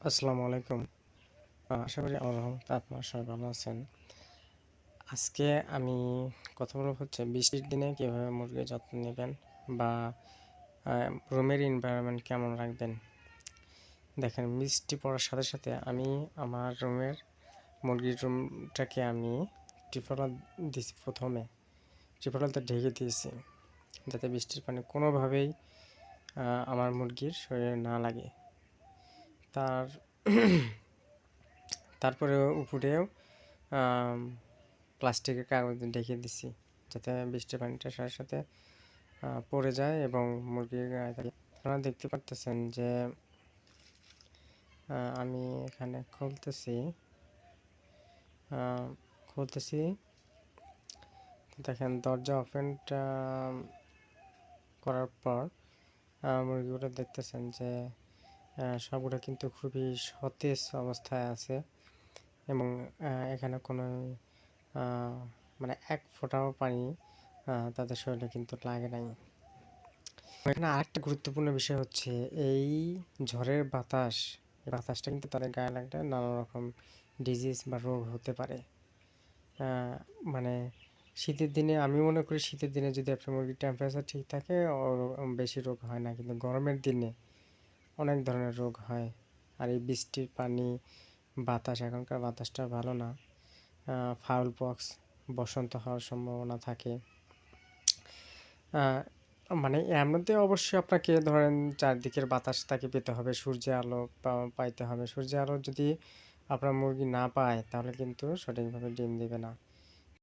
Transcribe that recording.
আসসালামু আলাইকুম। আশা করি আল্লাহর রহমতে আপনারা সবাই ভালো আছেন। আজকে আমি কথা বলব হচ্ছে বৃষ্টির দিনে কীভাবে মুরগির যত্ন নেবেন বা রুমের এনভায়রনমেন্ট কেমন রাখবেন। দেখেন, বৃষ্টি পড়ার সাথে সাথে আমি আমার মুরগির রুমটাকে আমি ত্রিপল দিয়েছি। প্রথমে ত্রিপলতে ঢেকে দিয়েছি যাতে বৃষ্টির পানি কোনোভাবেই আমার মুরগির শরীরে না লাগে। তারপরে উপরেও প্লাস্টিকের কাগজ ঢেকে দিছি যাতে বৃষ্টির পানিটার সাথে সাথে পড়ে যায় এবং মুরগির গায়ে থাকে। আপনারা দেখতে পারতেছেন যে আমি এখানে খুলতেছি। দেখেন, দরজা ওপেন করার পর মুরগিগুলো দেখতেছেন যে সবগুলো কিন্তু খুবই সতেজ অবস্থায় আছে এবং এখানে কোনো মানে এক ফোঁটাও পানি তাদের শরীরে কিন্তু লাগে নাই। এখানে আরেকটা গুরুত্বপূর্ণ বিষয় হচ্ছে এই ঝড়ের বাতাসটা কিন্তু তাদের গায়ে লাগলে নানা রকম ডিজিজ বা রোগ হতে পারে। মানে শীতের দিনে আমি মনে করি শীতের দিনে যদি আপনার মুরগির টেম্পারেচার ঠিক থাকে বেশি রোগ হয় না, কিন্তু গরমের দিনে অনেক ধরনের রোগ হয়। আর এই বৃষ্টির পানি, বাতাস, এখনকার বাতাসটা ভালো না, ফাউল পক্স, বসন্ত হওয়ার সম্ভাবনা থাকে। মানে এর মধ্যে অবশ্যই আপনাকে ধরেন চারদিকের বাতাস তাকে পেতে হবে, সূর্যের আলো পাইতে হবে। সূর্যের আলো যদি আপনার মুরগি না পায় তাহলে কিন্তু সঠিকভাবে ডিম দেবে না।